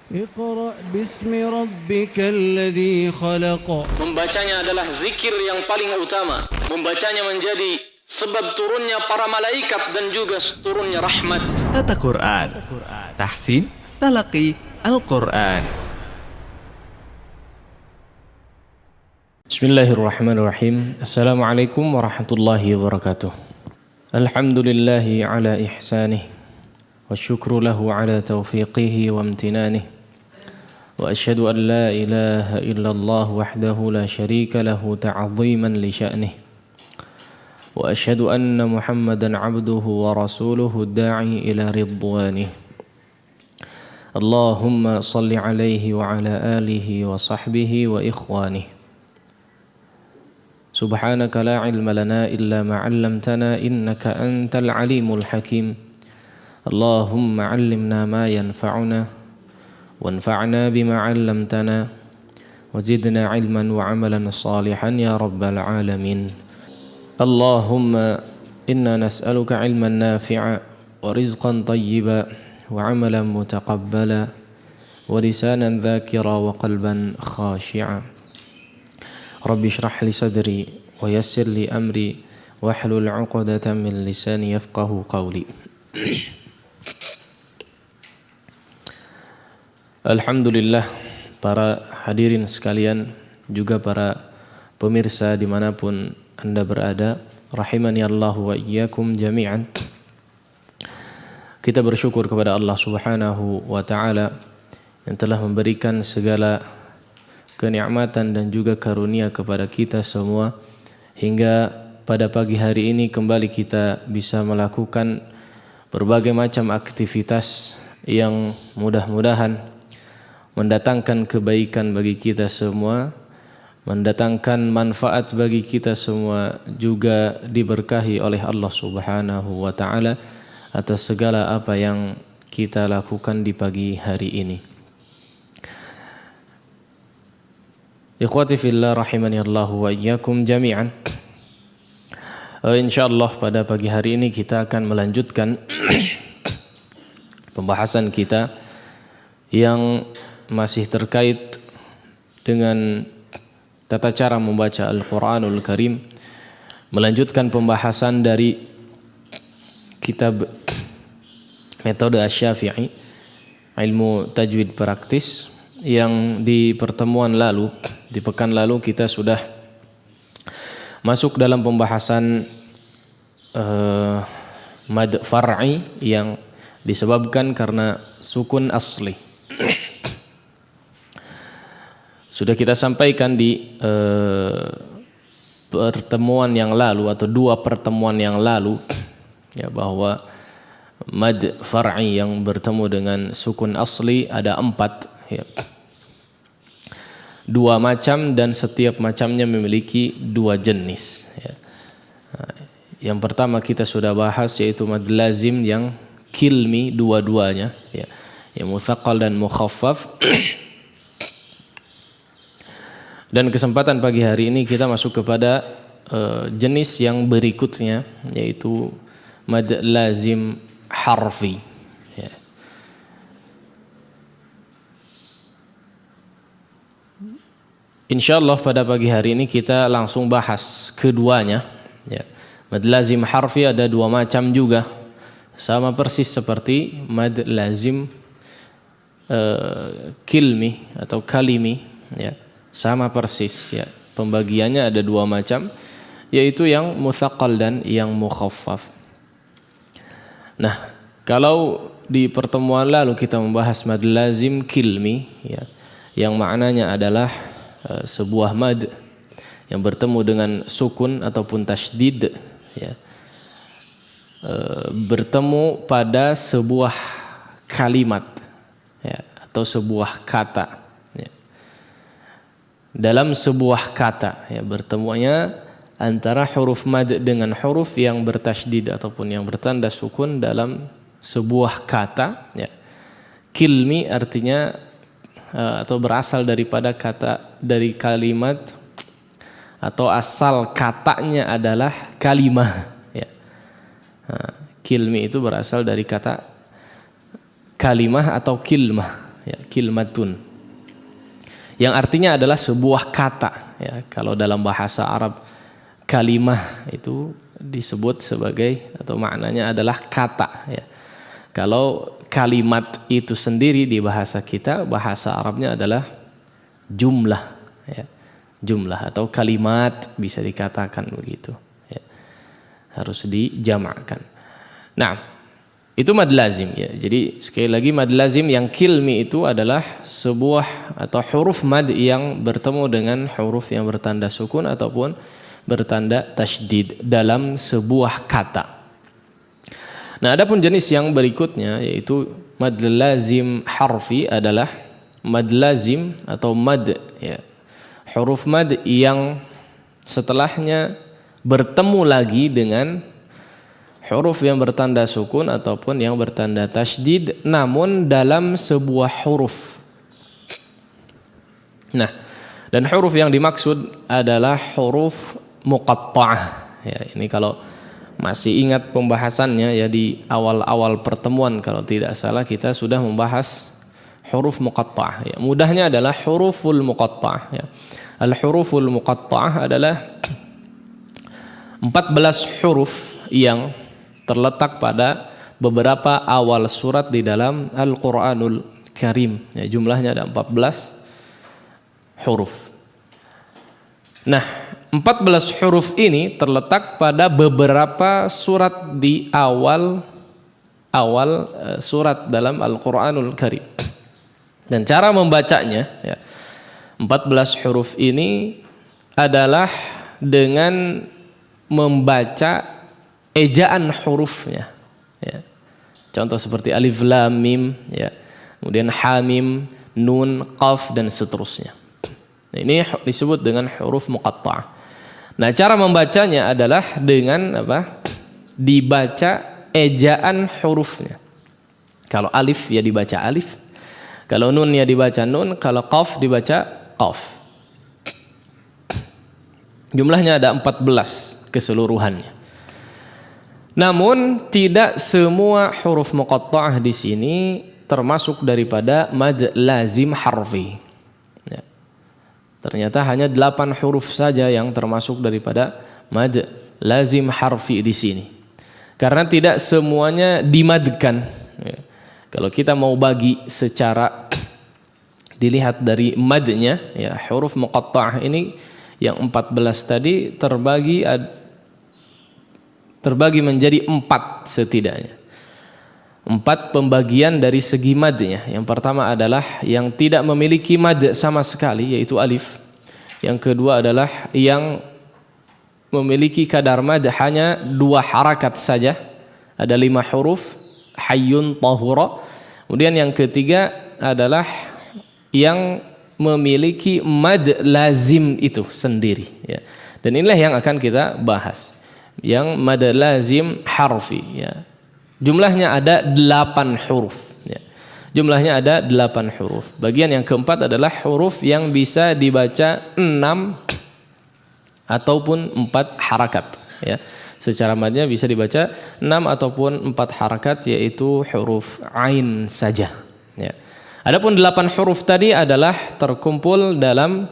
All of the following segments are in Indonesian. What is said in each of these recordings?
Iqra' bismi rabbikal ladzi khalaq. Membacanya adalah zikir yang paling utama. Membacanya menjadi sebab turunnya para malaikat dan juga turunnya rahmat. Tata Quran, tahsin, talaqi, Al-Quran. Bismillahirrahmanirrahim. Assalamualaikum warahmatullahi wabarakatuh. Alhamdulillahi ala ihsanih, wa syukru lahu ala taufiqihi wa amtinanih. وأشهد أن لا إله إلا الله وحده لا شريك له تعظيما لشأنه وأشهد أن محمدا عبده ورسوله الداعي إلى رضوانه اللهم صل عليه وعلى آله وصحبه وإخوانه سبحانك لا علم لنا إلا ما علمتنا إنك أنت العليم الحكيم اللهم علمنا ما ينفعنا وانفعنا بما علمتنا وزدنا علما وعملا صالحا يا رب العالمين اللهم إنا نسألك علما نافعا ورزقا طيبا وعملا متقبلا ولسانا ذاكرا وقلبا خاشعا رب اشرح لي صدري ويسر لي أمري واحلل عقدة من لساني يفقه قولي Alhamdulillah, para hadirin sekalian, juga para pemirsa dimanapun Anda berada, rahimani Allah wa iyyakum jami'an. Kita bersyukur kepada Allah Subhanahu wa Ta'ala yang telah memberikan segala kenikmatan dan juga karunia kepada kita semua, hingga pada pagi hari ini kembali kita bisa melakukan berbagai macam aktivitas yang mudah-mudahan mendatangkan kebaikan bagi kita semua, mendatangkan manfaat bagi kita semua, juga diberkahi oleh Allah Subhanahu wa Ta'ala atas segala apa yang kita lakukan di pagi hari ini. Ikhwati fillah rahimani Allah wa iyyakum jami'an. Insyaallah pada pagi hari ini kita akan melanjutkan pembahasan kita yang masih terkait dengan tata cara membaca Al-Quranul Karim, melanjutkan pembahasan dari kitab metode Asy-Syafi'i, ilmu tajwid praktis, yang di pertemuan lalu, di pekan lalu kita sudah masuk dalam pembahasan mad far'i yang disebabkan karena sukun asli. Sudah kita sampaikan di pertemuan yang lalu atau dua pertemuan yang lalu, ya, bahwa mad far'i yang bertemu dengan sukun asli ada 4, ya. 2 macam dan setiap macamnya memiliki 2 jenis, ya. Yang pertama kita sudah bahas yaitu mad lazim yang kilmi dua-duanya, ya, yang mutsaqqal dan mukhaffaf. Dan kesempatan pagi hari ini kita masuk kepada jenis yang berikutnya, yaitu mad lazim harfi, ya. Insyaallah pada pagi hari ini kita langsung bahas keduanya, ya. Mad lazim harfi ada 2 macam juga, sama persis seperti mad lazim kilmi atau kalimi, ya. Sama persis, ya. Pembagiannya ada 2 macam, yaitu yang mutsaqqal dan yang mukhaffaf. Nah, kalau di pertemuan lalu kita membahas mad lazim kilmi, ya, yang maknanya adalah sebuah mad yang bertemu dengan sukun ataupun tasydid, ya, bertemu pada sebuah kalimat, ya, atau sebuah kata. Dalam sebuah kata, ya, bertemunya antara huruf mad dengan huruf yang bertasydid ataupun yang bertanda sukun dalam sebuah kata, ya. Kilmi artinya atau berasal daripada dari kalimat atau asal katanya adalah kalimah, ya. Kilmi itu berasal dari kata kalimah atau kilmah, ya, kilmatun. Yang artinya adalah sebuah kata, ya. Kalau dalam bahasa Arab kalimah itu disebut sebagai atau maknanya adalah kata, ya. Kalau kalimat itu sendiri di bahasa kita, bahasa Arabnya adalah jumlah, ya. Jumlah atau kalimat bisa dikatakan begitu, ya. Harus dijamakkan. Nah, itu mad lazim, ya. Jadi sekali lagi mad lazim yang kilmi itu adalah sebuah atau huruf mad yang bertemu dengan huruf yang bertanda sukun ataupun bertanda tasydid dalam sebuah kata. Nah, adapun jenis yang berikutnya yaitu mad lazim harfi adalah mad lazim atau mad, ya, huruf mad yang setelahnya bertemu lagi dengan huruf yang bertanda sukun ataupun yang bertanda tasydid namun dalam sebuah huruf. Nah, dan huruf yang dimaksud adalah huruf muqatta'ah, ya. Ini kalau masih ingat pembahasannya, ya, di awal-awal pertemuan kalau tidak salah kita sudah membahas huruf muqatta'ah, ya. Mudahnya adalah huruful muqatta'ah, ya. Al-huruful muqatta'ah adalah 14 huruf yang terletak pada beberapa awal surat di dalam Al-Quranul Karim, ya, jumlahnya ada 14 huruf. Nah, 14 huruf ini terletak pada beberapa surat di awal surat dalam Al-Quranul Karim. Dan cara membacanya, ya, 14 huruf ini adalah dengan membaca ejaan hurufnya, ya. Contoh seperti alif lam mim, ya. Kemudian hamim, nun, qaf dan seterusnya. Nah, ini disebut dengan huruf muqatta'ah. Nah, cara membacanya adalah dengan apa? Dibaca ejaan hurufnya. Kalau alif ya dibaca alif, kalau nun ya dibaca nun, kalau qaf dibaca qaf. Jumlahnya ada 14 keseluruhannya. Namun tidak semua huruf muqatta'ah di sini termasuk daripada mad lazim harfi, ya. Ternyata hanya 8 huruf saja yang termasuk daripada mad lazim harfi di sini. Karena tidak semuanya dimadkan, ya. Kalau kita mau bagi secara dilihat dari madnya, ya, huruf muqatta'ah ini yang 14 tadi terbagi menjadi 4 setidaknya. 4 pembagian dari segi madnya. Yang pertama adalah yang tidak memiliki mad sama sekali, yaitu alif. Yang kedua adalah yang memiliki kadar mad hanya 2 harakat saja, ada 5 huruf, hayyun, tahura. Kemudian yang ketiga adalah yang memiliki mad lazim itu sendiri, ya. Dan inilah yang akan kita bahas, yang mad lazim harfi, ya. Jumlahnya ada 8 huruf, ya. Jumlahnya ada 8 huruf. Bagian yang keempat adalah huruf yang bisa dibaca 6 ataupun 4 harakat, ya. Secara madnya bisa dibaca 6 ataupun 4 harakat, yaitu huruf ain saja, ya. Adapun 8 huruf tadi adalah terkumpul dalam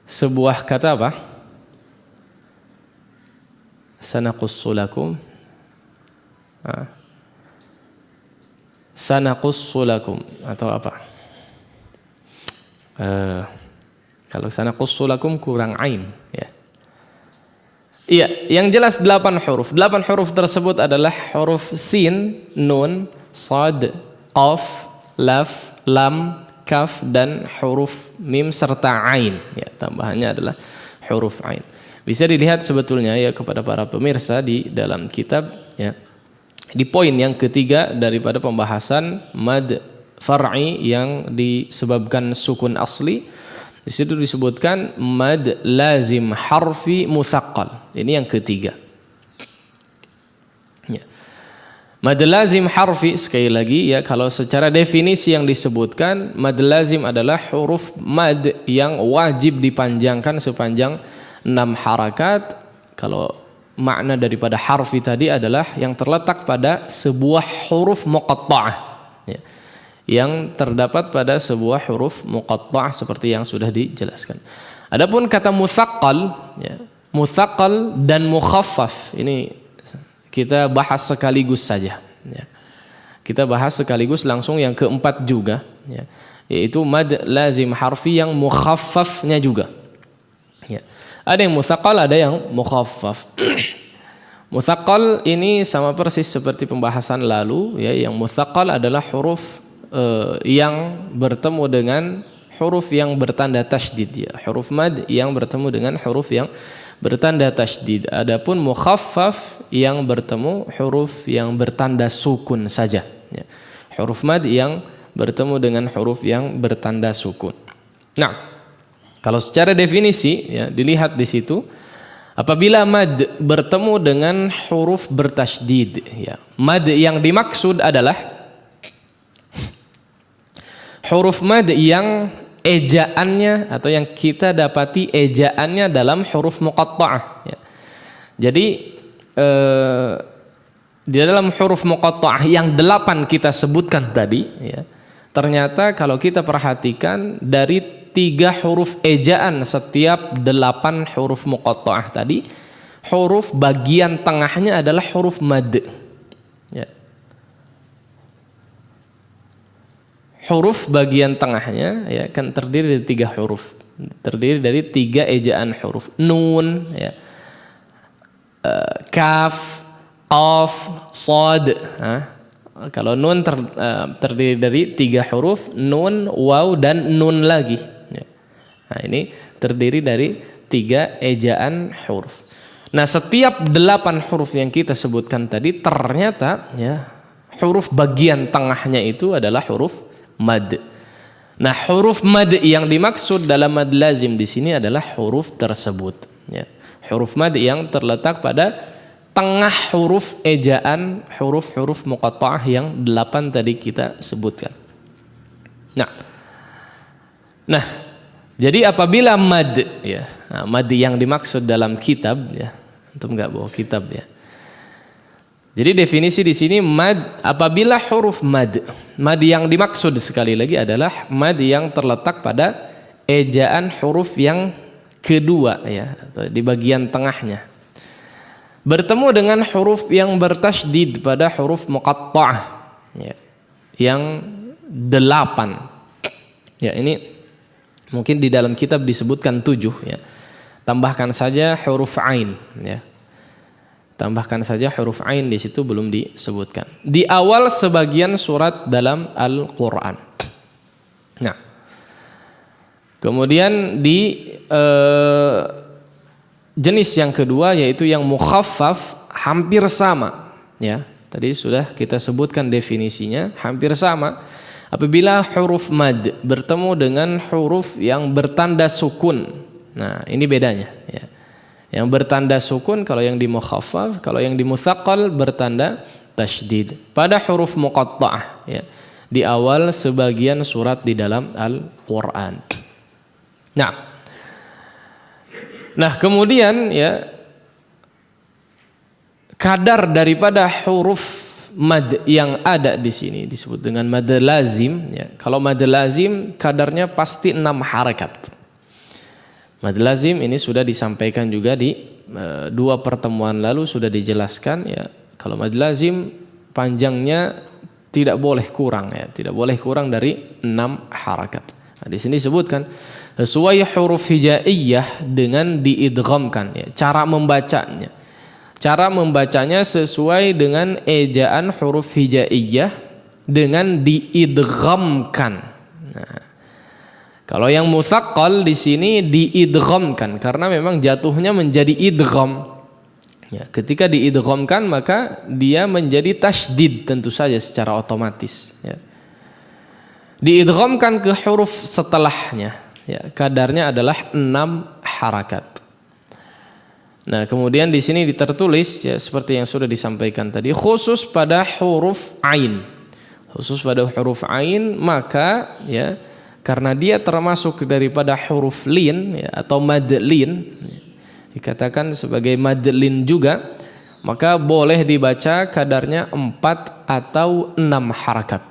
sebuah kata apa? Sanaqussu lakum. Sanaqussu lakum atau apa? Kalau sanaqussu lakum kurang ain, ya. Iya, yang jelas 8 huruf. 8 huruf tersebut adalah huruf sin, nun, sad, qaf, laf, lam, kaf dan huruf mim serta ain, ya, tambahannya adalah huruf ain. Bisa dilihat sebetulnya, ya, kepada para pemirsa di dalam kitab, ya, di poin yang ketiga daripada pembahasan mad far'i yang disebabkan sukun asli. Di situ disebutkan mad lazim harfi mutsaqqal. Ini yang ketiga. Ya. Mad lazim harfi, sekali lagi, ya, kalau secara definisi yang disebutkan, mad lazim adalah huruf mad yang wajib dipanjangkan sepanjang 6 harakat. Kalau makna daripada harfi tadi adalah yang terletak pada sebuah huruf muqatta'ah, ya. yang terdapat pada sebuah huruf muqatta' seperti yang sudah dijelaskan. Adapun kata mutsaqqal, ya, mutsaqqal dan mukhaffaf ini kita bahas sekaligus saja. Ya. Kita bahas sekaligus langsung yang keempat juga, ya, yaitu mad lazim harfi yang mukhaffafnya juga. Ya. Ada yang mutsaqqal, ada yang mukhaffaf. Mutsaqqal ini sama persis seperti pembahasan lalu, ya, yang mutsaqqal adalah huruf yang bertemu dengan huruf yang bertanda tasydid, ya, huruf mad yang bertemu dengan huruf yang bertanda tasydid. Adapun mukhaffaf yang bertemu huruf yang bertanda sukun saja, ya. Huruf mad yang bertemu dengan huruf yang bertanda sukun. Nah, kalau secara definisi, ya, dilihat di situ, apabila mad bertemu dengan huruf bertasydid, ya, mad yang dimaksud adalah huruf mad yang ejaannya atau yang kita dapati ejaannya dalam huruf muqatta'ah, ya. Jadi di dalam huruf muqatta'ah yang 8 kita sebutkan tadi, ya, ternyata kalau kita perhatikan dari 3 huruf ejaan setiap 8 huruf muqatta'ah tadi, huruf bagian tengahnya adalah huruf mad, ya. Huruf bagian tengahnya, ya, kan terdiri dari 3 huruf, terdiri dari 3 ejaan huruf. Nun, ya, kaf, qaf, shad. Kalau nun terdiri dari 3 huruf, nun, waw, dan nun lagi, ya. Nah, ini terdiri dari 3 ejaan huruf. Nah, setiap 8 huruf yang kita sebutkan tadi ternyata, ya, huruf bagian tengahnya itu adalah huruf mad. Nah, huruf mad yang dimaksud dalam mad lazim di sini adalah huruf tersebut, ya. Huruf mad yang terletak pada tengah huruf ejaan huruf-huruf muqatta'ah yang 8 tadi kita sebutkan. Nah, jadi apabila mad, ya, nah, mad yang dimaksud dalam kitab, ya, antum nggak bawa kitab, ya. Jadi definisi di sini mad apabila huruf mad yang dimaksud sekali lagi adalah mad yang terletak pada ejaan huruf yang kedua, ya, atau di bagian tengahnya, bertemu dengan huruf yang bertasydid pada huruf muqatta'ah, ya, yang 8. Ya, ini mungkin di dalam kitab disebutkan 7, ya. Tambahkan saja huruf ain, ya. Tambahkan saja huruf ain di situ belum disebutkan. Di awal sebagian surat dalam Al-Qur'an. Nah, kemudian di jenis yang kedua yaitu yang mukhaffaf, hampir sama, ya. Tadi sudah kita sebutkan definisinya, hampir sama. Apabila huruf mad bertemu dengan huruf yang bertanda sukun. Nah, ini bedanya, ya. Yang bertanda sukun kalau yang di mukhaffaf, kalau yang di mutsaqqal bertanda tasydid pada huruf muqatta'ah, ya, di awal sebagian surat di dalam Al-Qur'an. Nah, kemudian, ya, kadar daripada huruf mad yang ada di sini disebut dengan mad lazim, ya. Kalau mad lazim kadarnya pasti 6 harakat. Mad lazim ini sudah disampaikan juga di 2 pertemuan lalu sudah dijelaskan, ya. Kalau mad lazim panjangnya tidak boleh kurang, ya, tidak boleh kurang dari 6 harakat. Nah, di sini disebutkan sesuai huruf hijaiyah dengan diidghamkan, ya. Cara membacanya sesuai dengan ejaan huruf hijaiyah dengan diidghamkan. Nah, kalau yang mutsaqqal di sini diidghamkan karena memang jatuhnya menjadi idgham. Ya, ketika diidghamkan maka dia menjadi tasydid tentu saja secara otomatis, ya. Diidghamkan ke huruf setelahnya, ya, kadarnya adalah 6 harakat. Nah, kemudian di sini tertulis, ya, seperti yang sudah disampaikan tadi, khusus pada huruf ain. Khusus pada huruf ain maka, ya, karena dia termasuk daripada huruf lin, ya, atau mad lin, dikatakan sebagai mad lin juga, maka boleh dibaca kadarnya 4 atau 6 harakat.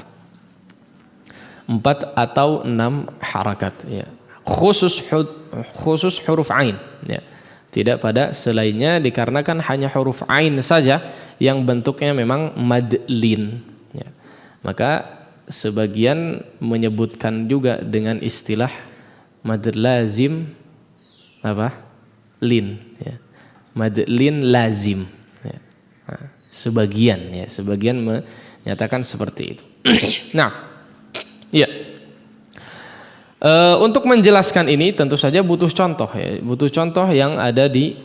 4 atau 6 harakat ya. Khusus huruf ain ya. Tidak pada selainnya dikarenakan hanya huruf ain saja yang bentuknya memang mad lin ya. Maka sebagian menyebutkan juga dengan istilah mad lazim apa? Lin ya. Mad lin lazim ya. Nah, sebagian menyatakan seperti itu. Nah, ya. Untuk menjelaskan ini tentu saja butuh contoh ya. Butuh contoh yang ada di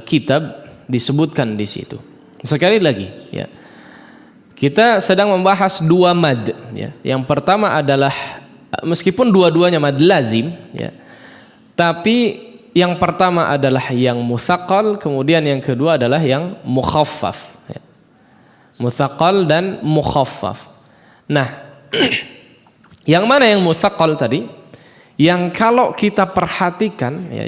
kitab disebutkan di situ. Sekali lagi ya. Kita sedang membahas 2 mad ya. Yang pertama adalah meskipun dua-duanya mad lazim ya. Tapi yang pertama adalah yang mutsaqqal, kemudian yang kedua adalah yang mukhaffaf ya. Mutsaqqal dan mukhaffaf. Nah, yang mana yang mutsaqqal tadi? Yang kalau kita perhatikan ya,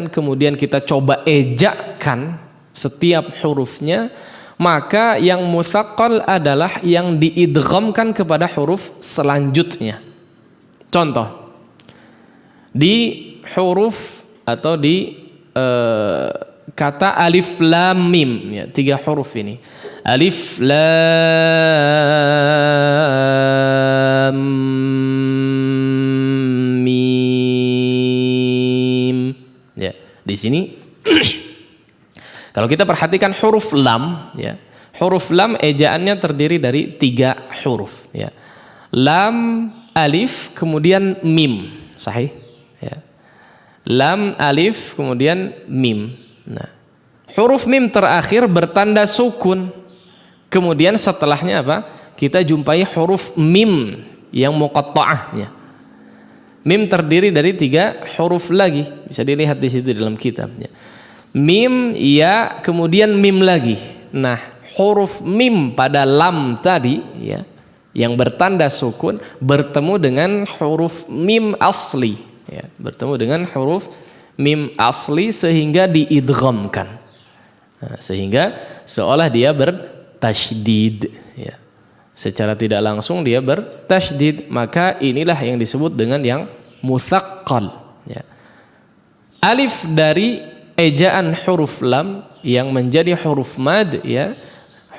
kemudian kita coba ejakan setiap hurufnya, maka yang mutsaqqal adalah yang diidghamkan kepada huruf selanjutnya. Contoh, di huruf atau di kata alif lam mim ya, 3 huruf ini. Alif lam mim ya. Di sini kalau kita perhatikan huruf lam ya. Huruf lam ejaannya terdiri dari 3 huruf ya. Lam, alif, kemudian mim. Sahih ya. Lam, alif, kemudian mim. Nah, huruf mim terakhir bertanda sukun. Kemudian setelahnya apa? Kita jumpai huruf mim yang muqatta'ah. Mim terdiri dari 3 huruf lagi. Bisa dilihat di situ dalam kitabnya. Mim, ya, kemudian mim lagi. Nah, huruf mim pada lam tadi ya, yang bertanda sukun bertemu dengan huruf mim asli ya, bertemu dengan huruf mim asli sehingga diidghamkan. Nah, sehingga seolah dia bertasydid ya. Secara tidak langsung dia bertasydid, maka inilah yang disebut dengan yang mutsaqqal ya. Alif dari ejaan huruf lam yang menjadi huruf mad ya.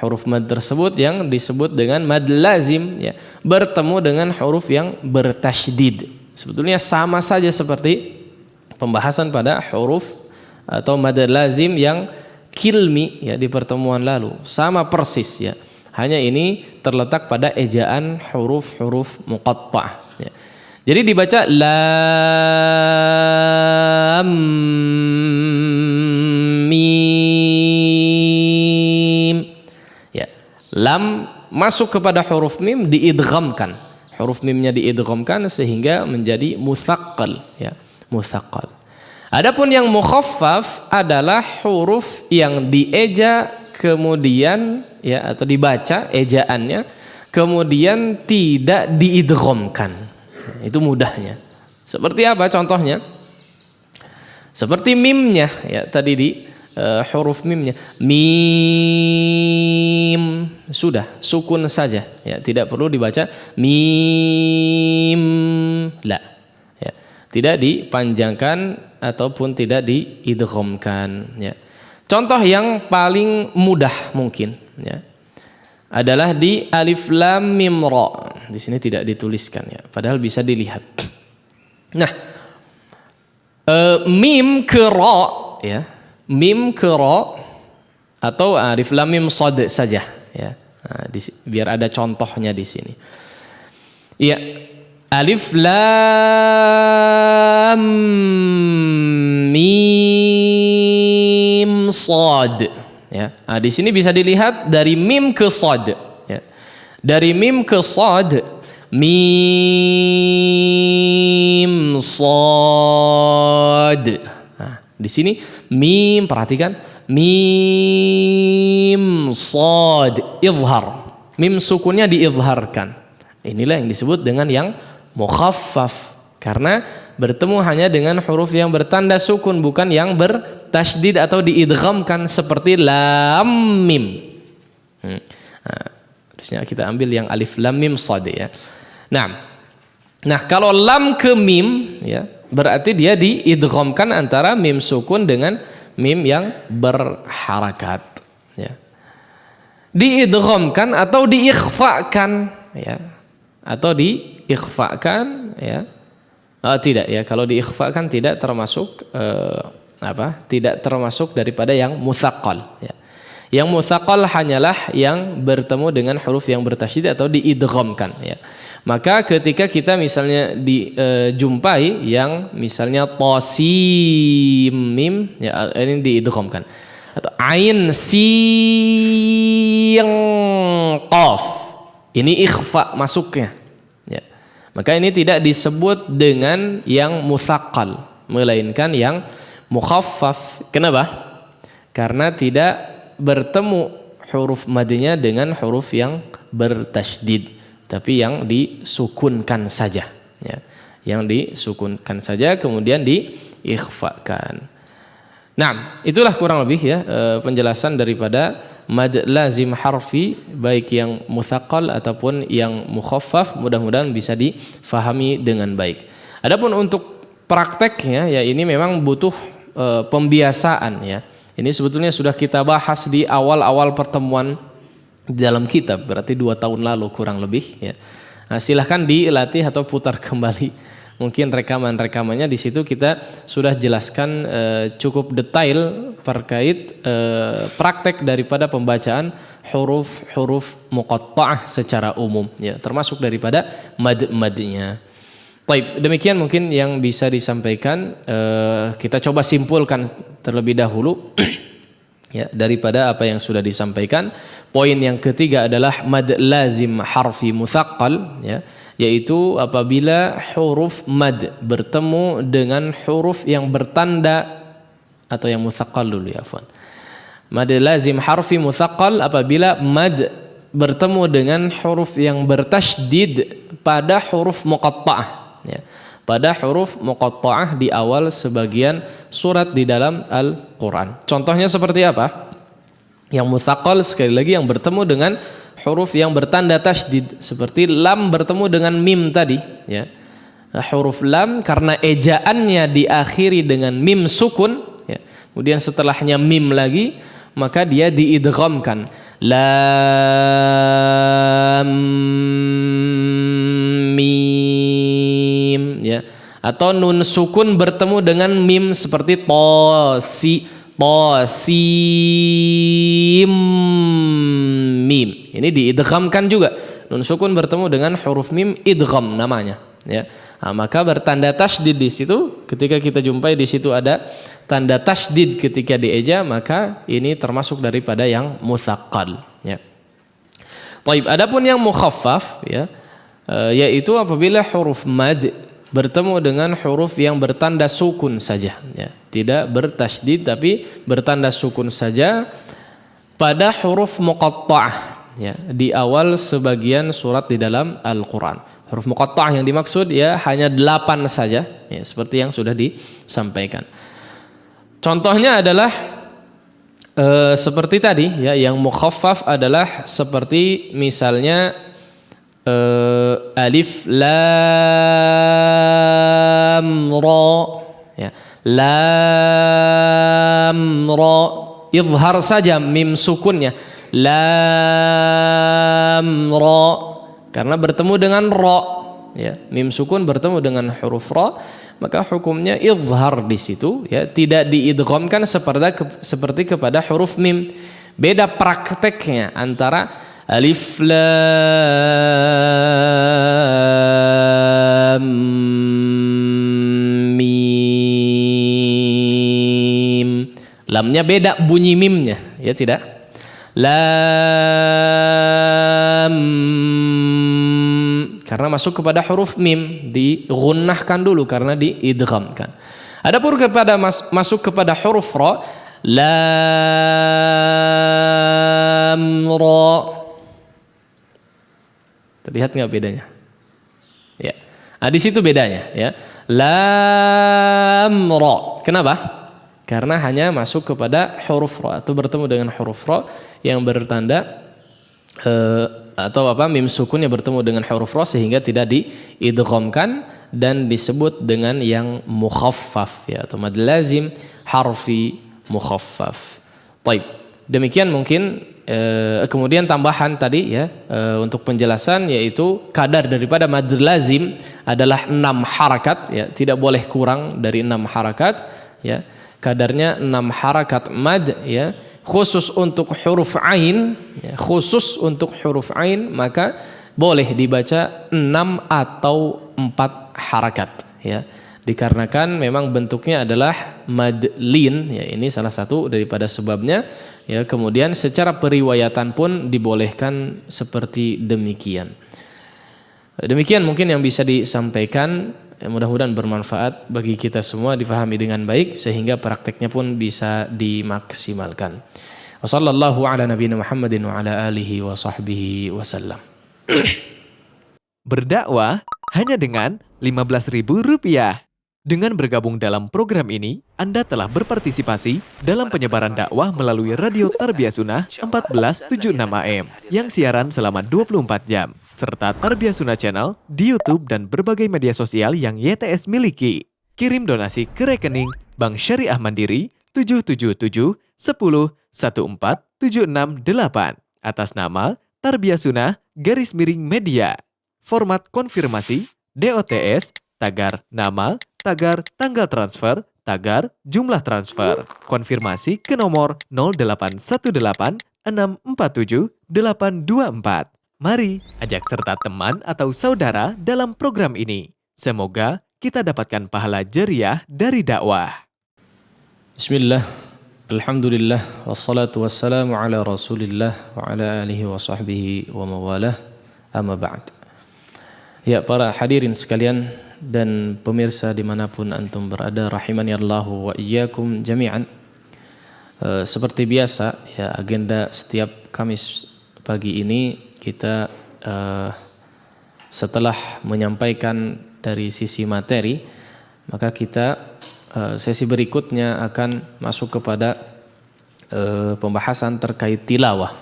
Huruf mad tersebut yang disebut dengan mad lazim ya, bertemu dengan huruf yang bertasydid. Sebetulnya sama saja seperti pembahasan pada huruf atau mad lazim yang kilmi ya di pertemuan lalu, sama persis ya. Hanya ini terletak pada ejaan huruf-huruf muqatta'ah ya. Jadi dibaca lam mim ya. Lam masuk kepada huruf mim diidghamkan. Huruf mimnya diidghamkan sehingga menjadi mutsaqqal ya, mutsaqqal. Adapun yang mukhaffaf adalah huruf yang dieja kemudian ya, atau dibaca ejaannya kemudian tidak diidghamkan. Itu mudahnya. Seperti apa contohnya? Seperti mimnya ya, tadi di huruf mimnya. Mim, sudah sukun saja ya, tidak perlu dibaca mim la ya. Tidak dipanjangkan ataupun tidak diidghamkan ya. Contoh yang paling mudah mungkin ya adalah di alif lam mim ra. Di sini tidak dituliskan ya, padahal bisa dilihat. Nah, mim ke ra ya, mim ke ra atau alif lam mim shad saja ya. Nah, biar ada contohnya di sini. Ya, alif lam mim shad ya. Nah, di sini bisa dilihat dari mim ke shad ya. Dari mim ke shad, mim shad. Nah, di sini mim, perhatikan, mim shad izhar. Mim sukunnya diizharkan. Inilah yang disebut dengan yang mukhaffaf, karena bertemu hanya dengan huruf yang bertanda sukun, bukan yang bertasydid atau diidghamkan seperti lam mim. Nah, harusnya kita ambil yang alif lam mim shad ya. Nah, kalau lam ke mim ya, berarti dia diidghamkan antara mim sukun dengan mim yang berharakat ya. Diidghamkan atau diikhfakan ya. Atau diikhfakan ya. Tidak ya, kalau diikhfakan tidak termasuk tidak termasuk daripada yang mutsaqqal ya. Yang mutsaqqal hanyalah yang bertemu dengan huruf yang bertasydid atau diidghamkan ya. Maka ketika kita misalnya dijumpai yang misalnya tasim mim ya, ini diidghamkan, atau ain sin qaf, ini ikhfa masuknya ya. Maka ini tidak disebut dengan yang mutsaqqal, melainkan yang mukhaffaf. Kenapa? Karena tidak bertemu huruf madnya dengan huruf yang bertasydid, tapi yang disukunkan saja ya. Yang disukunkan saja kemudian diikhfakan. Nah, itulah kurang lebih ya penjelasan daripada mad lazim harfi baik yang mutsaqqal ataupun yang mukhaffaf, mudah-mudahan bisa difahami dengan baik. Adapun untuk prakteknya ya, ini memang butuh pembiasaan ya. Ini sebetulnya sudah kita bahas di awal-awal pertemuan di dalam kitab, berarti 2 tahun lalu kurang lebih ya. Nah, silahkan dilatih atau putar kembali mungkin rekaman-rekamannya. Di situ kita sudah jelaskan cukup detail terkait praktek daripada pembacaan huruf muqatta'ah secara umum ya, termasuk daripada mad-madnya. Baik, demikian mungkin yang bisa disampaikan. Kita coba simpulkan terlebih dahulu ya daripada apa yang sudah disampaikan. Poin yang ketiga adalah mad lazim harfi mutsaqqal ya, yaitu apabila huruf mad bertemu dengan huruf yang bertanda atau yang mutsaqqal dulu ya, afwan. Mad lazim harfi mutsaqqal apabila mad bertemu dengan huruf yang bertasydid pada huruf muqatta'ah ya. Pada huruf muqatta'ah di awal sebagian surat di dalam Al-Qur'an. Contohnya seperti apa? Yang mutsaqqal sekali lagi yang bertemu dengan huruf yang bertanda tasydid, seperti lam bertemu dengan mim tadi ya. Nah, huruf lam karena ejaannya diakhiri dengan mim sukun ya, kemudian setelahnya mim lagi, maka dia diidghamkan lam mim ya. Atau nun sukun bertemu dengan mim seperti tasim mim, ini diidghamkan juga. Nun sukun bertemu dengan huruf mim, idgham namanya ya. Nah, maka bertanda tasydid di situ, ketika kita jumpai di situ ada tanda tasydid ketika dieja, maka ini termasuk daripada yang mutsaqqal ya. Baik, adapun yang mukhaffaf ya, yaitu apabila huruf mad bertemu dengan huruf yang bertanda sukun saja ya, tidak bertasydid tapi bertanda sukun saja pada huruf muqatta'ah ya, di awal sebagian surat di dalam Al-Qur'an. Huruf muqatta'ah yang dimaksud ya hanya 8 saja ya, seperti yang sudah disampaikan. Contohnya adalah seperti tadi ya, yang mukhaffaf adalah seperti misalnya alif lam ra ya, lam ra izhar saja mim sukunnya lam ra, karena bertemu dengan ra ya, mim sukun bertemu dengan huruf ra, maka hukumnya izhar di situ ya, tidak diidghamkan seperti kepada huruf mim. Beda prakteknya antara alif lam mim, lamnya beda bunyi mimnya ya, tidak, lam karena masuk kepada huruf mim, digunnahkan dulu karena diidghamkan. Adapun kepada masuk kepada huruf ra, lam ra, terlihat nggak bedanya? Ya, nah, di situ bedanya ya. Lam ra, kenapa? Karena hanya masuk kepada huruf ra atau bertemu dengan huruf ra yang bertanda atau apa mim sukunnya bertemu dengan huruf ra sehingga tidak diidghamkan dan disebut dengan yang mukhaffaf ya, atau mad lazim harfi mukhaffaf. Baik, demikian mungkin kemudian tambahan tadi ya untuk penjelasan, yaitu kadar daripada mad lazim adalah 6 harakat ya, tidak boleh kurang dari 6 harakat ya. Kadarnya 6 harakat mad ya. Khusus untuk huruf ain ya, khusus untuk huruf ain maka boleh dibaca 6 atau 4 harakat ya, dikarenakan memang bentuknya adalah mad lin ya, ini salah satu daripada sebabnya ya. Kemudian secara periwayatan pun dibolehkan seperti demikian. Demikian mungkin yang bisa disampaikan, mudah-mudahan bermanfaat bagi kita semua, difahami dengan baik sehingga prakteknya pun bisa dimaksimalkan. Wassallallahu ala nabiyina Muhammadin wa ala alihi wa sahbihi wasallam. Berdakwah hanya dengan Rp15.000. Dengan bergabung dalam program ini, Anda telah berpartisipasi dalam penyebaran dakwah melalui Radio Tarbiyah Sunnah 1476 AM yang siaran selama 24 jam, serta Tarbiyah Sunnah Channel di YouTube dan berbagai media sosial yang YTS miliki. Kirim donasi ke rekening Bank Syariah Mandiri 777 10 14768 atas nama Tarbiyah Sunnah _media. Format konfirmasi DOTS, tagar nama, tagar tanggal transfer, tagar jumlah transfer. Konfirmasi ke nomor 0818 647 824. Mari ajak serta teman atau saudara dalam program ini. Semoga kita dapatkan pahala jariah dari dakwah. Bismillah, alhamdulillah, wassalatu wassalamu ala rasulillah wa ala alihi wa sahbihi wa mawalah, amma ba'd. Ya, para hadirin sekalian dan pemirsa dimanapun antum berada, rahimani Allahu wa iyyakum jami'an. Seperti biasa ya, agenda setiap Kamis pagi ini kita setelah menyampaikan dari sisi materi, maka kita sesi berikutnya akan masuk kepada pembahasan terkait tilawah.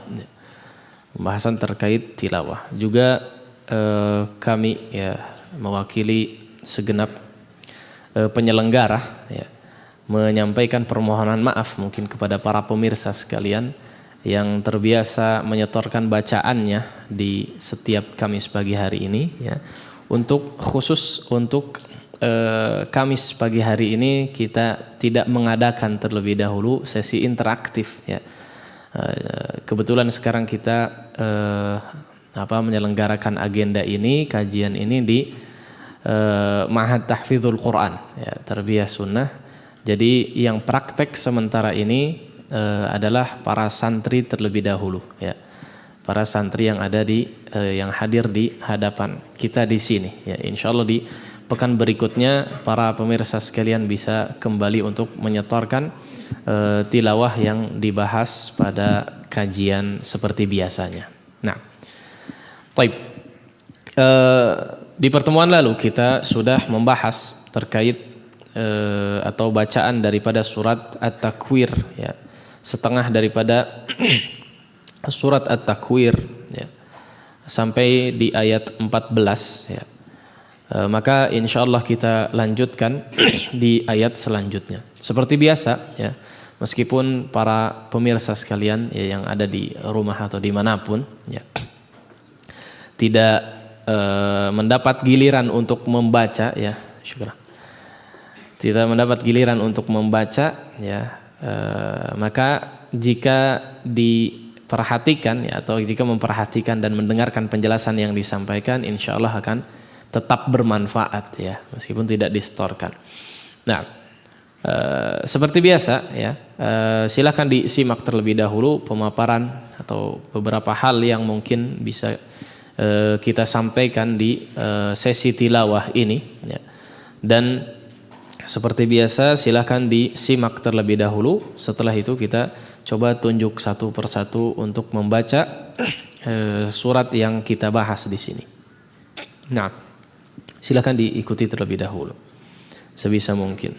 Pembahasan terkait tilawah. Juga kami ya mewakili segenap penyelenggara ya, menyampaikan permohonan maaf mungkin kepada para pemirsa sekalian yang terbiasa menyetorkan bacaannya di setiap Kamis pagi hari ini ya. Khusus untuk Kamis pagi hari ini kita tidak mengadakan terlebih dahulu sesi interaktif ya. Kebetulan sekarang kita menyelenggarakan agenda ini, kajian ini di Ma'had Tahfidzul Quran ya, Tarbiyah Sunnah. Jadi yang praktek sementara ini adalah para santri terlebih dahulu ya. Para santri yang ada yang hadir di hadapan kita di sini ya. Insyaallah di pekan berikutnya para pemirsa sekalian bisa kembali untuk menyetorkan tilawah yang dibahas pada kajian seperti biasanya. Nah, baik. Di pertemuan lalu kita sudah membahas terkait atau bacaan daripada surat At-Takwir ya. Setengah daripada surat At-Takwir ya, sampai di ayat 14 ya. Maka insyaallah kita lanjutkan di ayat selanjutnya. Seperti biasa ya, meskipun para pemirsa sekalian ya, yang ada di rumah atau dimanapun ya, tidak mendapat giliran untuk membaca ya, syukur. Tidak mendapat giliran untuk membaca ya, maka jika diperhatikan ya, atau jika memperhatikan dan mendengarkan penjelasan yang disampaikan, insyaallah akan tetap bermanfaat ya, meskipun tidak distorkan. Nah, seperti biasa ya, silakan disimak terlebih dahulu pemaparan atau beberapa hal yang mungkin bisa kita sampaikan di sesi tilawah ini ya. Dan seperti biasa silakan disimak terlebih dahulu. Setelah itu kita coba tunjuk satu persatu untuk membaca surat yang kita bahas di sini. Nah, silakan diikuti terlebih dahulu sebisa mungkin.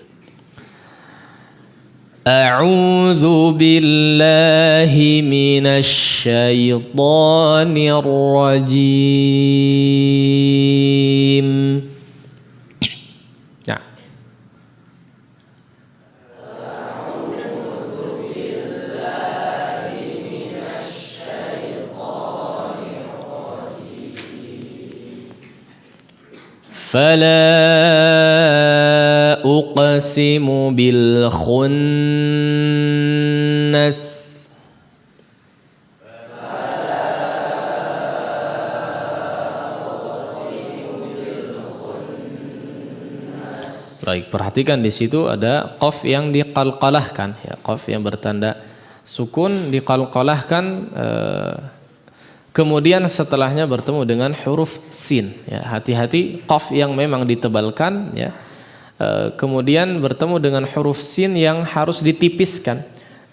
A'udzu billahi minasy syaithanir rajim. Ya. Fala uqsimu bil khunnas. Baik, perhatikan di situ ada qaf yang diqalqalahkan, ya, qaf yang bertanda sukun diqalqalahkan, kemudian setelahnya bertemu dengan huruf sin, ya, hati-hati qaf yang memang ditebalkan, ya, kemudian bertemu dengan huruf sin yang harus ditipiskan,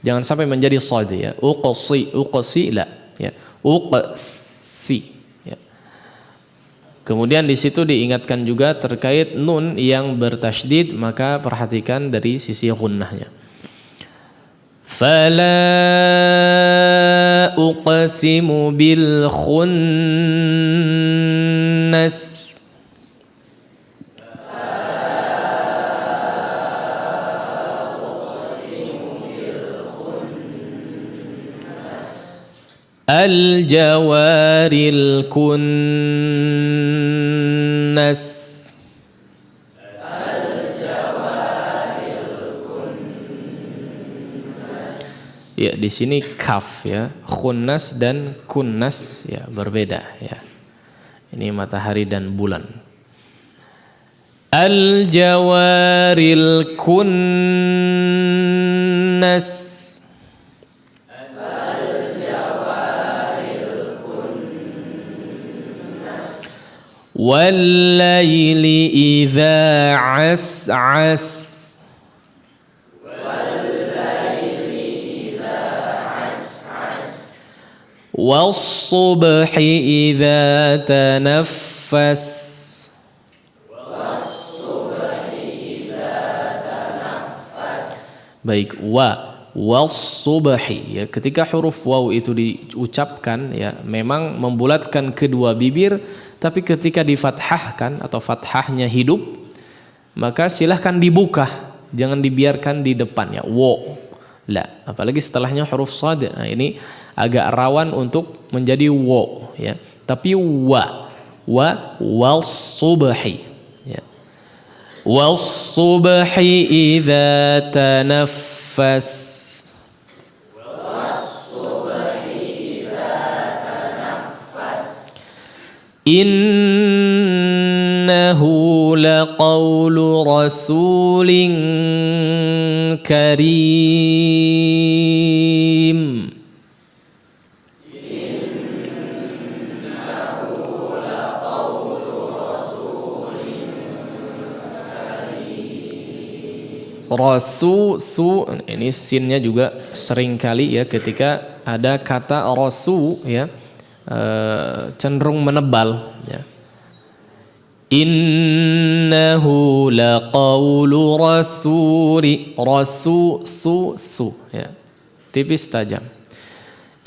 jangan sampai menjadi shad, ya, uqsi la, ya, uqsi, ya. Kemudian di situ diingatkan juga terkait nun yang bertasydid, maka perhatikan dari sisi gunnahnya. Fala uqsimu bil khunnas. Al jawaril kunnas. Ya, di sini kaf, ya, khunnas dan kunnas, ya, berbeda, ya. Ini matahari dan bulan. Al jawaril kunnas. Wal laili idza as'as. والصبح إذا تنفس. Baik, was-subhi, ya, ketika huruf waw itu diucapkan, ya, memang membulatkan kedua bibir, tapi ketika difathahkan atau fathahnya hidup, maka silahkan dibuka, jangan dibiarkan di depan, ya, wo, la, apalagi setelahnya huruf shad. Nah, ini agak rawan untuk menjadi wo, ya, tapi was-subhi, ya, was-subhi idza tanaffas. Innahu laqawlu rasulin karim. Rasu, ini sinnya juga sering kali, ya, ketika ada kata rasu, ya, cenderung menebal, ya. Innahu laqawlu rasuli, su, ya, tipis tajam.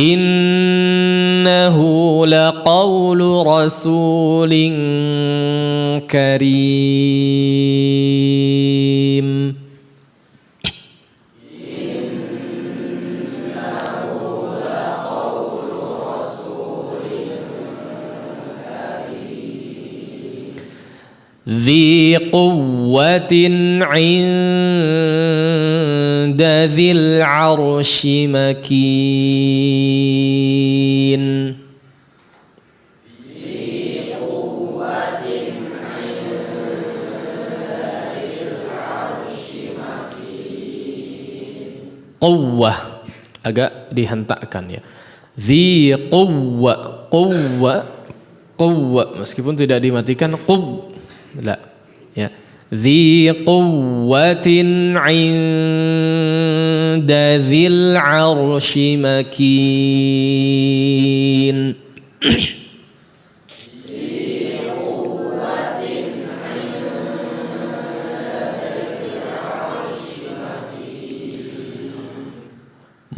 Innahu laqawlu rasulin karim. ذي قوة عند ذي العرش مكين. Quwwah agak dihentakkan, ya. Zi quwwah meskipun tidak dimatikan la, ya. Zi quwwatin 'inda dzil 'arsy makin.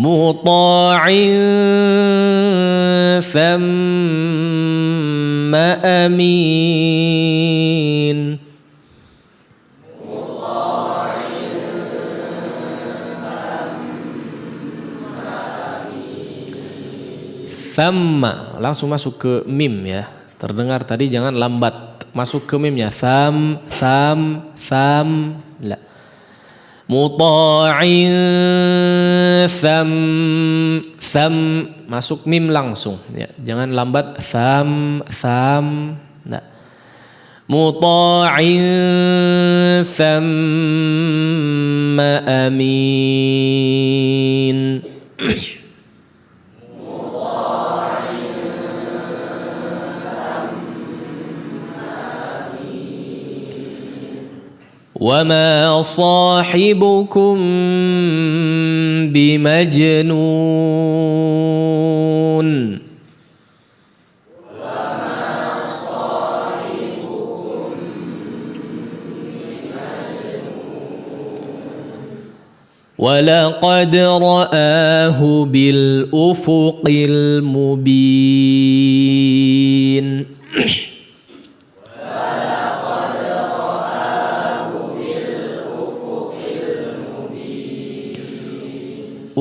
مطاع ثم أمين Thamma, langsung masuk ke mim ya. Terdengar tadi jangan lambat. Masuk ke mimnya. Tham. La. Muta'in tham. Masuk mim langsung ya. Jangan lambat. Tham. La. Muta'in thamma amin. وما صاحبكم بمجنون ولقد رآه بالأفق المبين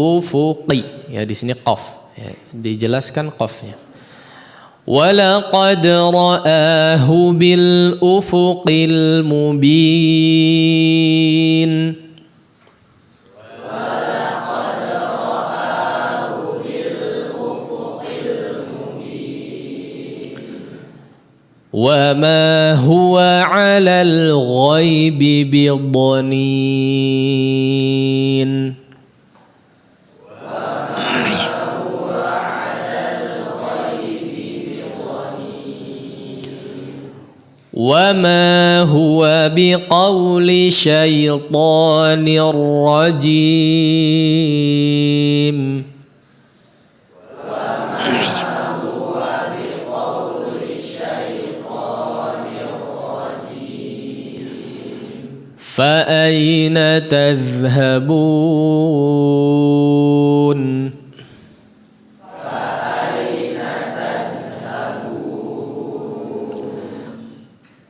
ufuqi ya di sini qaf ya, dijelaskan qafnya walaqad ra'ahu bil ufuqil mubin wa ma huwa 'alal ghaibi bidhanin وما هو بقول شيطان رجيم فأين تذهبون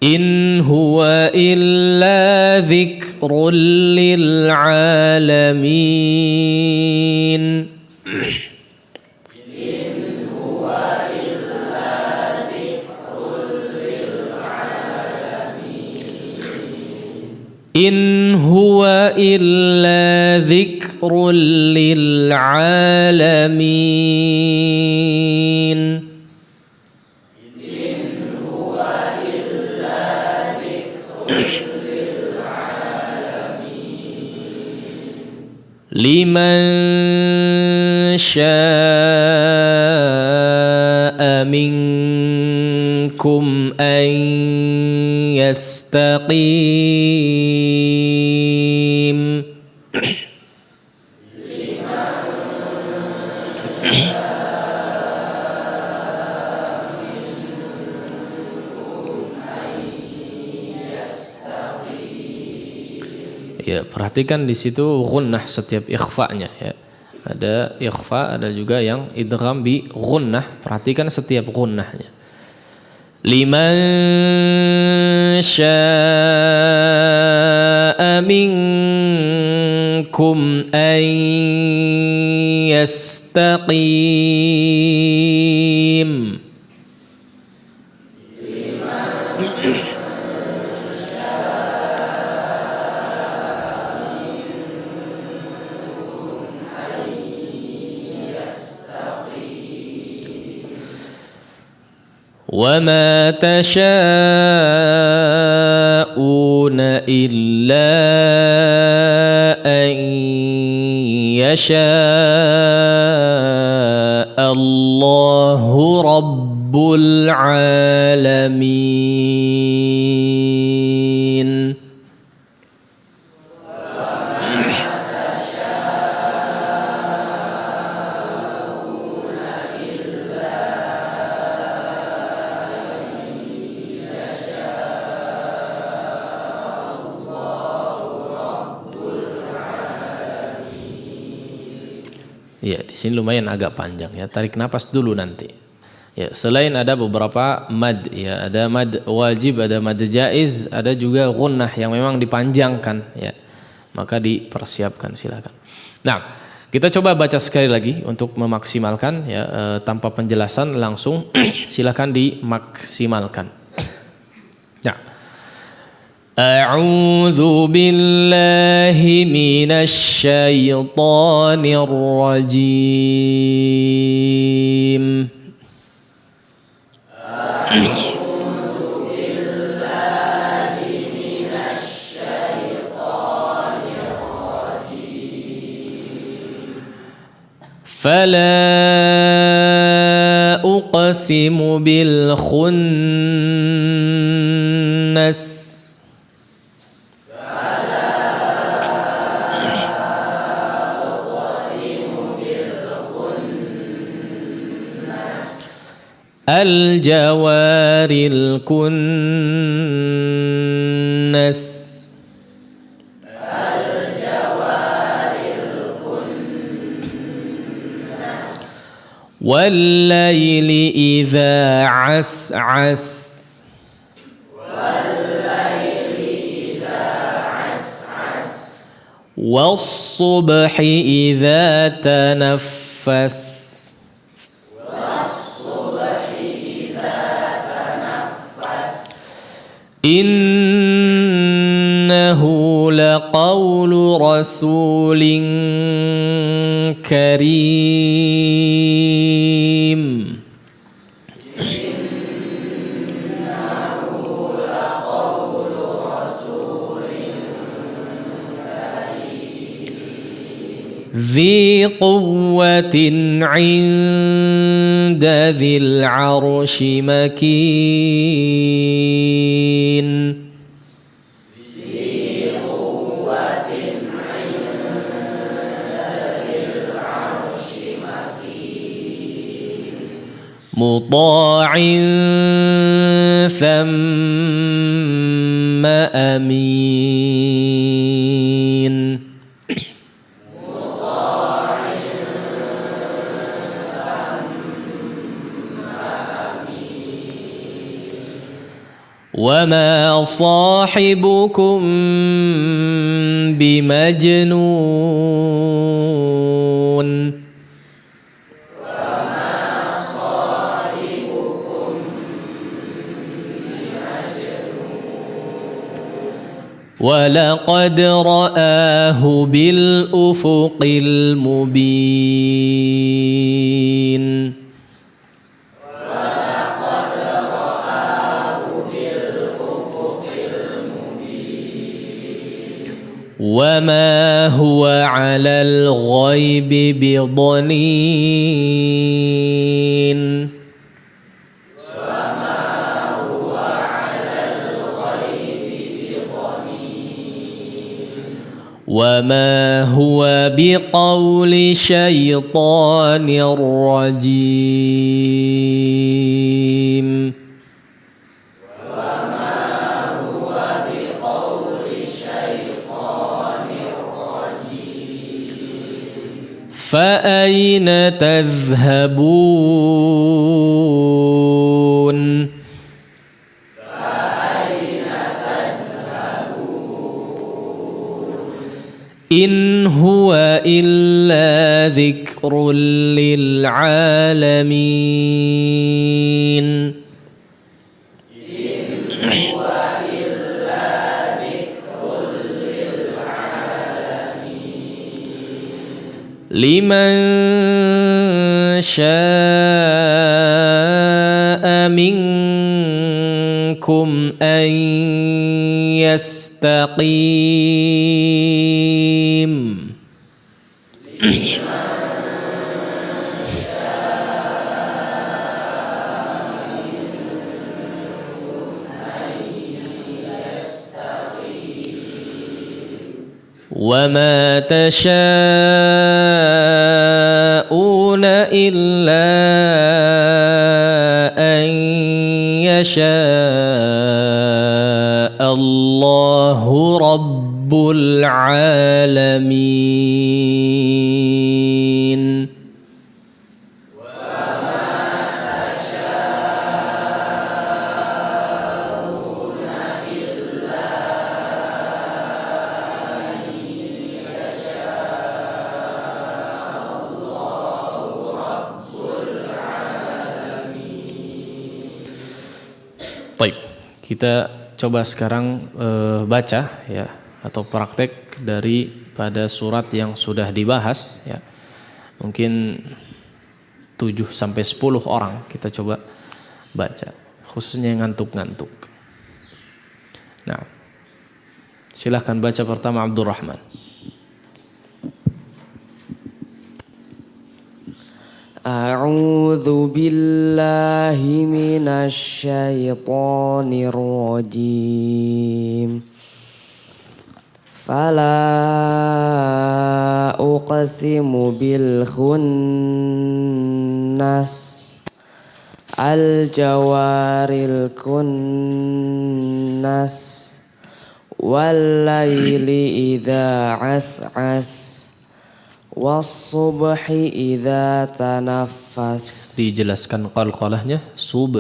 إن هو إلا ذكر للعالمين إن هو إلا ذكر للعالمين لمن شاء منكم أن يستقيم Ya, perhatikan di situ gunnah setiap ikhfa'nya ya. Ada ikhfa, ada juga yang idgham bi gunnah. Perhatikan setiap gunnahnya. Liman syaa'a minkum an yastaqim. وما تشاءون إلا أن يشاء الله رب العالمين Ya, di sini lumayan agak panjang ya. Tarik napas dulu nanti. Ya, selain ada beberapa mad ya, ada mad wajib, ada mad jaiz, ada juga gunnah yang memang dipanjangkan ya. Maka dipersiapkan, silakan. Nah, kita coba baca sekali lagi untuk memaksimalkan ya, tanpa penjelasan langsung silakan dimaksimalkan. Nah, A'udzu billahi minasy syaithanir rajim. فلا أقسم بالخنس الجوار الكنس والليل إذا عسعس والصبح إذا تنفس إنه لقول رسول كريم ذي قوة عند ذي العرش مكين مطاع ثم أمين وما صاحبكم بمجنون ولقد رآه بالأفق المبين وما هو على الغيب بضنين وما هو بقول شيطان رجيم فأين تذهبون إن هو إلا ذكر للعالمين لمن شاء منكم أن يستقيم وما تشاءون إلا أن يشاء الله رب العالمين Kita coba sekarang baca ya atau praktek daripada surat yang sudah dibahas ya. Mungkin 7 sampai 10 orang kita coba baca, khususnya yang ngantuk-ngantuk. Nah, silahkan baca pertama Abdurrahman. A'udzu billahi minasy syaithanir rajim. Fala uqsimu bil khunnas al jawaril kunnas wal laili idza as'as was-subhi idza tanaffas. Dijelaskan qalqalahnya sub.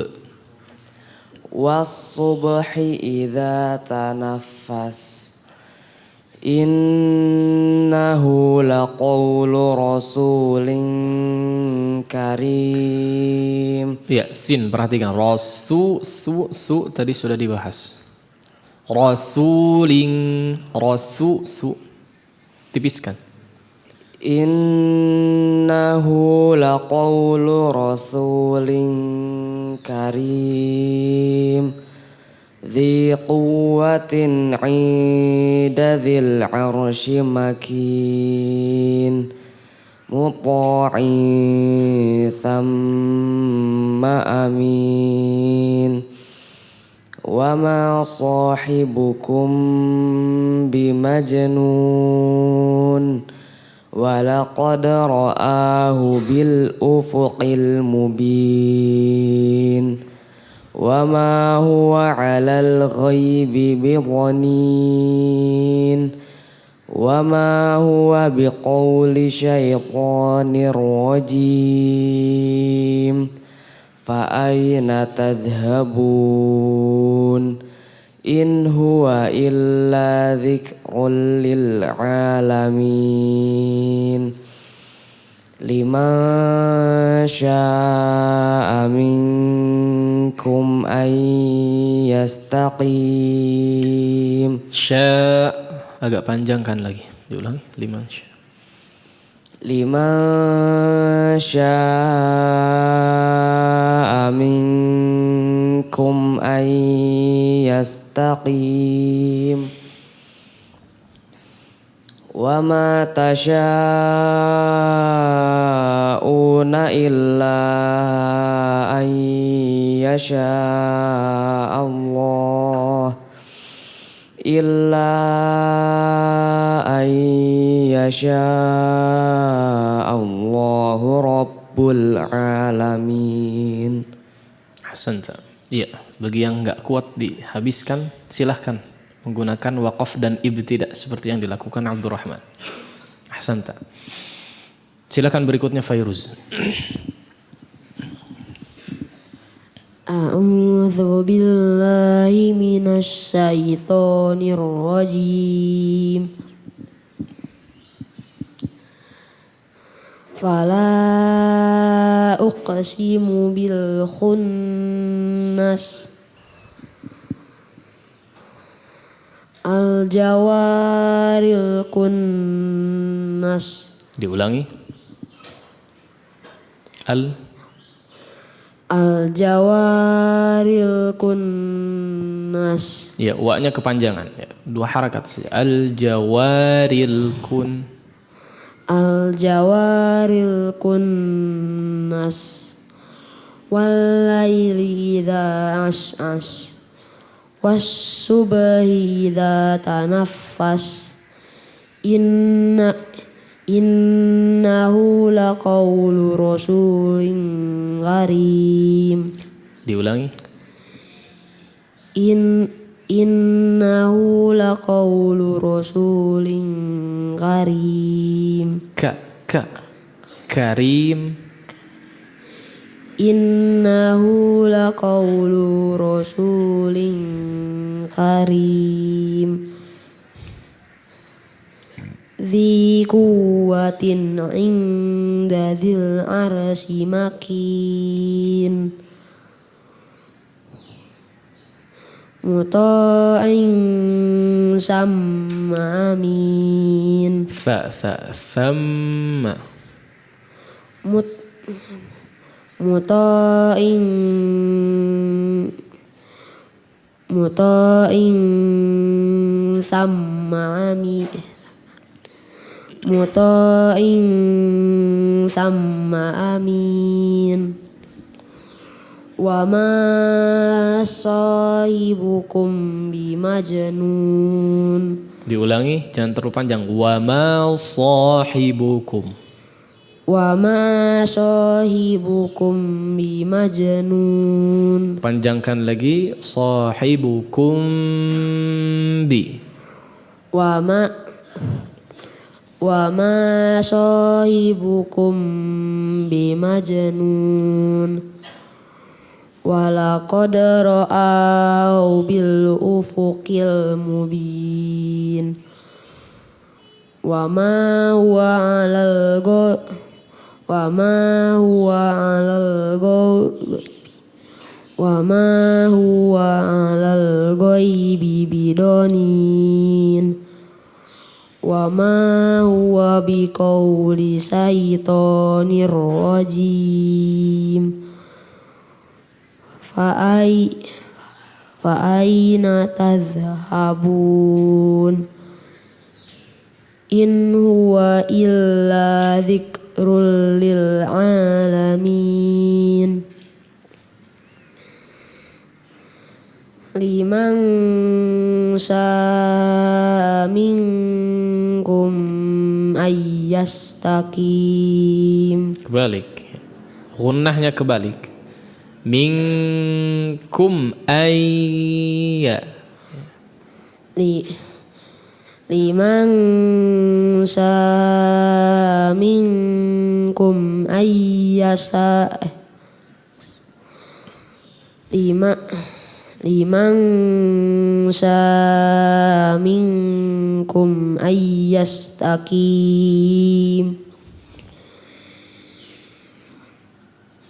Was-subhi idza tanaffas. Innahu laqawlu rasulin karim. Ya, sin perhatikan su tadi sudah dibahas. Rasulin su tipiskan. Innahu laqawlu rasulin karim dzi quwwatin 'inda dzil 'arsy makin muta'in thamma amin wa ma sahibukum bimajnun walaqad ra'ahu bil ufuqil mubin wa ma huwa 'alal ghaibi bidhanin wa ma huwa biqauli syaitanir rajim fa ayna tadhhabun in huwa illa dzikrun lil alamin liman syaa'a minkum ay yastaqim. Sya agak panjangkan lagi, diulangi. Liman syaa'a minkum ay yastaqim wa ma tasha'una illa an yasha Allah Allahu rabbul alamin. Ahsanta. Iya, bagi yang enggak kuat dihabiskan silahkan menggunakan waqaf dan ibtida seperti yang dilakukan Abdurrahman. Ahsanta. Silakan berikutnya Fairuz. A'udzu billahi minasy syaithanir rajim. Fala uqsimu bil khunnas al jawaril kunnas. Diulangi. Al jawaril kunnas. Ya, wa-nya kepanjangan ya. 2 harakat saja. Al jawaril kunnas wal laili idza as'as was subhi idza tanaffas innahu laqawlu rasulin karim. Diulangi. Innahu laqawlu rasulin karim. Karim. Innahu laqawlu rasulin karim dzi quwwatin 'inda dzil 'arsy makin muta'in samma amin. Thamma. Muta'in samma amin. Muta'in samma amin. Wa ma sahibukum bimajnun. Diulangi, jangan terlalu panjang. Wa ma sahibukum. Wa ma sahibukum bimajnun. Panjangkan lagi, sahibukum bi. Wa ma sahibukum bimajnun. Walaqad ra'au bil ufuqil mubin. Wa ma huwa 'alal ghaibi bidonin. Wa ma huwa biqauli syaitonir rajim. Fa'aina tadhhabun. In huwa illa dzikrul lil alamin. Liman syaa minkum ayyastaqim. Kebalik. Gunnahnya kebalik. Minkum ayya. Liman syaa minkum ayyasa. Liman syaa minkum ayyastaqim.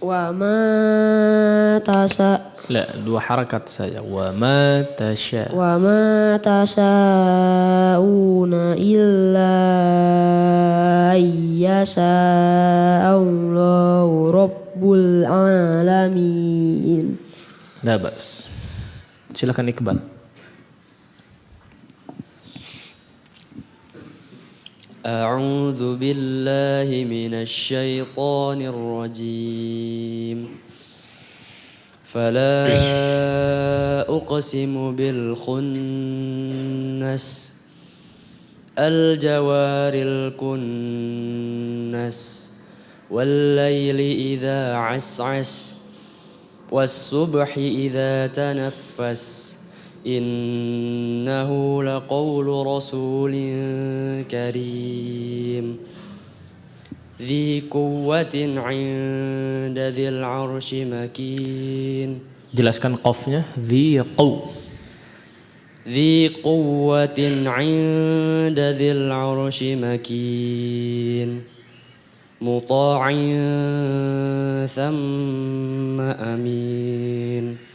Wa ma dua harakat saja. Wa ma tasa'una illa ayyasa Allahu rabbul alamin. La bas. Silakan Iqbal. أعوذ بالله من الشيطان الرجيم فلا أقسم بالخنس الجوار الكنس والليل إذا عسعس والصبح إذا تنفس إنه لقول رسول كريم ذي قوة عند ذي العرش مكين. Jelaskan qafnya. ذي قوة عند ذي العرش مكين مطاع ثم أمين.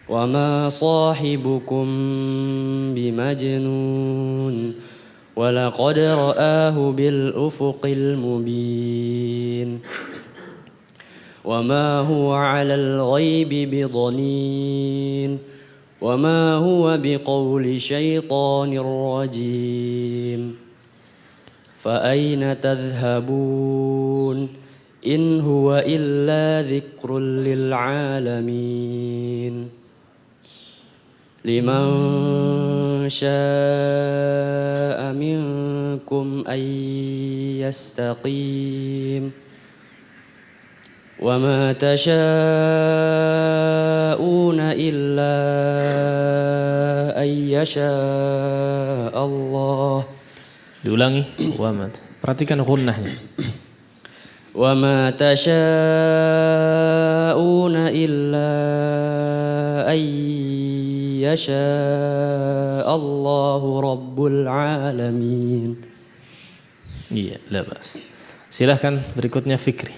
وما صاحبكم بمجنون ولقد رآه بالأفق المبين. وما هو على الغيب بضنين وما هو بقول شيطان رجيم. فأين تذهبون إن هو إلا ذكر للعالمين. لمن شاء منكم أن يستقيم وما تشاءون إلا أن يشاء الله. Diulangi. Wamat. Perhatikan gunnahnya. وما تشاءون إلا أن يشاء الله رب العالمين. Iya, labas. Silahkan berikutnya Fikri.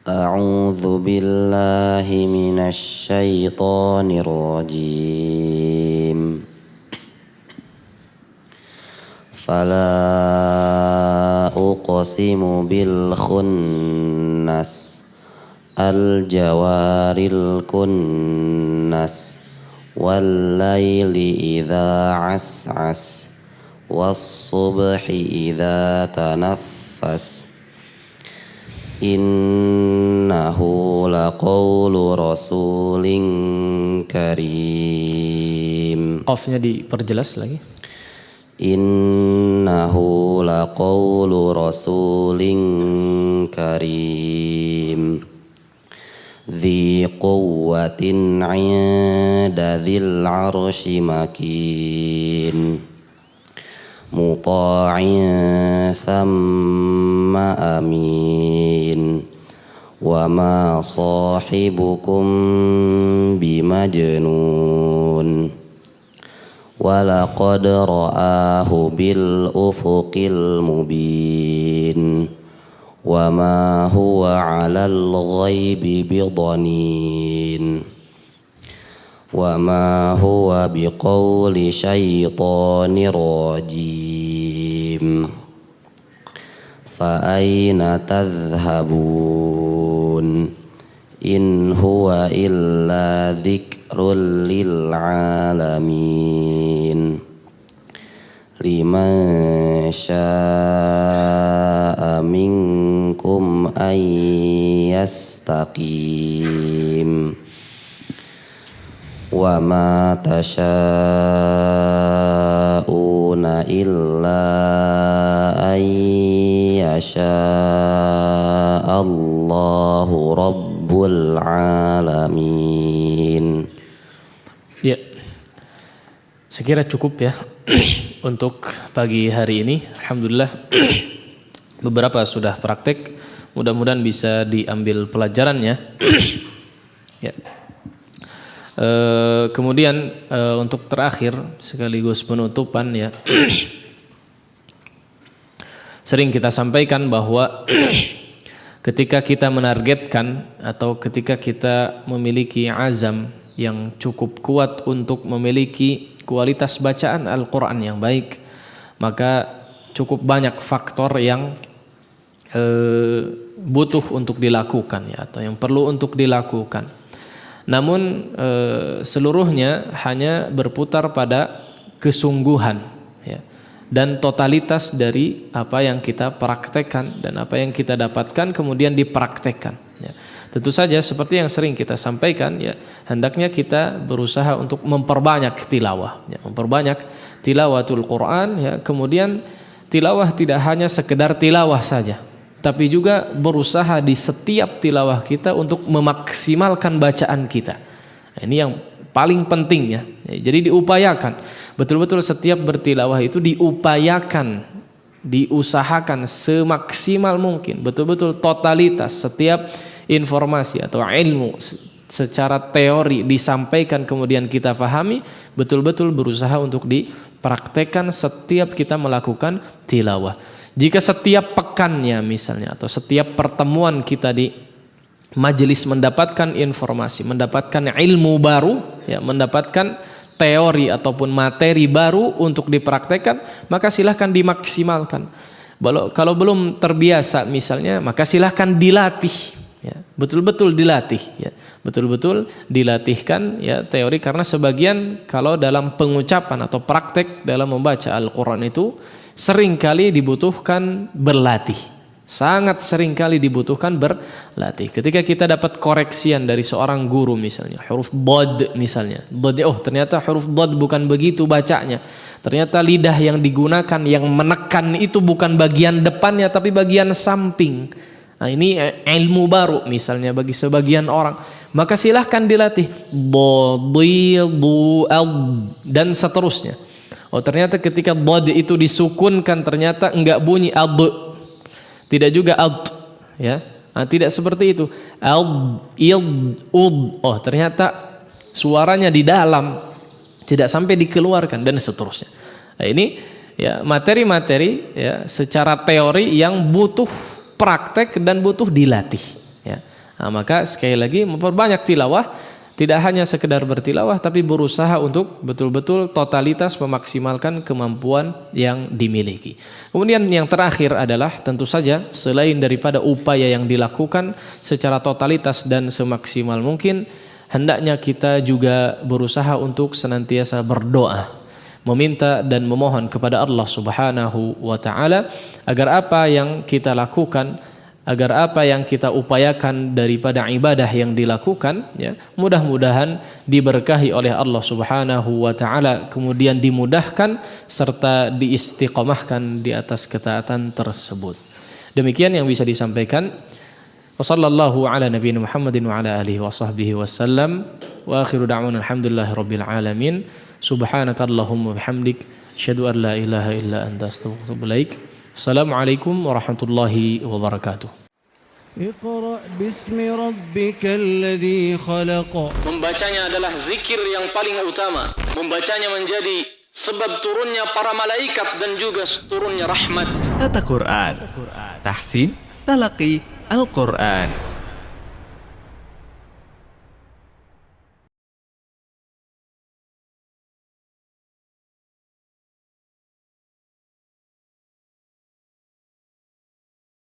أعوذ بالله من الشيطان الرجيم فلا أقسم بالخنس الجوار الكنس والليل إذا عسعس والصبح إذا تنفس إنه لقول رسول كريم. Qafnya diperjelas lagi. Innahu laqawlu rasulin karim dhi quwwatin 'inda dhil 'arsyi makin muta'in thamma amin wa ma sahibukum bimajnun walaqad ra'ahu bil ufuqil mubin wa ma huwa 'alal ghaibi bidanin wa ma huwa biqauli syaitonir rajim fa aina tadhhabun in huwa illa dzikrul lil alamin liman syaa'a minkum ay yastaqim wa ma tasyauna illa ay yasha Allahu rabbul alamin. Ya, sekira cukup ya untuk pagi hari ini. Alhamdulillah beberapa sudah praktek, mudah-mudahan bisa diambil pelajarannya. Ya. Kemudian untuk terakhir sekaligus penutupan ya, sering kita sampaikan bahwa ketika kita menargetkan atau ketika kita memiliki azam yang cukup kuat untuk memiliki kualitas bacaan Al-Quran yang baik, maka cukup banyak faktor yang butuh untuk dilakukan ya, atau yang perlu untuk dilakukan. Namun seluruhnya hanya berputar pada kesungguhan ya, dan totalitas dari apa yang kita praktekkan dan apa yang kita dapatkan kemudian dipraktekkan ya. Tentu saja seperti yang sering kita sampaikan ya, hendaknya kita berusaha untuk memperbanyak tilawah ya, memperbanyak tilawatul Quran ya. Kemudian tilawah tidak hanya sekedar tilawah saja, tapi juga berusaha di setiap tilawah kita untuk memaksimalkan bacaan kita. Nah, ini yang paling penting ya. Jadi diupayakan betul-betul setiap bertilawah itu diupayakan, diusahakan semaksimal mungkin, betul-betul totalitas setiap informasi atau ilmu secara teori disampaikan kemudian kita fahami, betul-betul berusaha untuk dipraktekkan setiap kita melakukan tilawah. Jika setiap pekannya misalnya atau setiap pertemuan kita di majelis mendapatkan informasi, mendapatkan ilmu baru, ya, mendapatkan teori ataupun materi baru untuk dipraktekkan, maka silahkan dimaksimalkan. Kalau belum terbiasa misalnya, maka silahkan dilatih, ya, betul-betul dilatih, ya, betul-betul dilatihkan ya teori, karena sebagian kalau dalam pengucapan atau praktek dalam membaca Al-Quran itu seringkali dibutuhkan berlatih, sangat seringkali dibutuhkan berlatih. Ketika kita dapat koreksian dari seorang guru misalnya, huruf dhad misalnya, oh ternyata huruf dhad bukan begitu bacanya, ternyata lidah yang digunakan yang menekan itu bukan bagian depannya tapi bagian samping. Nah, ini ilmu baru misalnya bagi sebagian orang, maka silahkan dilatih dan seterusnya. Oh ternyata ketika dhad itu disukunkan ternyata enggak bunyi ad, tidak juga ad, ya, nah, tidak seperti itu ad, id, ud, oh ternyata suaranya di dalam tidak sampai dikeluarkan dan seterusnya. Nah, ini ya materi-materi ya secara teori yang butuh praktek dan butuh dilatih, ya. Nah, maka sekali lagi memperbanyak tilawah, tidak hanya sekedar bertilawah tapi berusaha untuk betul-betul totalitas memaksimalkan kemampuan yang dimiliki. Kemudian yang terakhir adalah tentu saja selain daripada upaya yang dilakukan secara totalitas dan semaksimal mungkin, hendaknya kita juga berusaha untuk senantiasa berdoa, meminta dan memohon kepada Allah Subhanahu wa taala agar apa yang kita lakukan, agar apa yang kita upayakan daripada ibadah yang dilakukan, ya, mudah-mudahan diberkahi oleh Allah Subhanahu wa taala, kemudian dimudahkan serta diistiqomahkan di atas ketaatan tersebut. Demikian yang bisa disampaikan. Wassallallahu ala nabiyina Muhammadin wa ala alihi wa sahbihi wasallam. Wa akhiru da'wana alhamdulillahirabbil alamin. Subhanakallahumma bihamdik asyhadu an la ilaha illa anta astaghfiruka wa atubu ilaik. Assalamualaikum warahmatullahi wabarakatuh. اقرأ باسم ربك الذي خلق. Membacanya adalah zikir yang paling utama. Membacanya menjadi sebab turunnya para malaikat dan juga turunnya rahmat. Tata Quran, tahsin, talaqi, Al-Quran.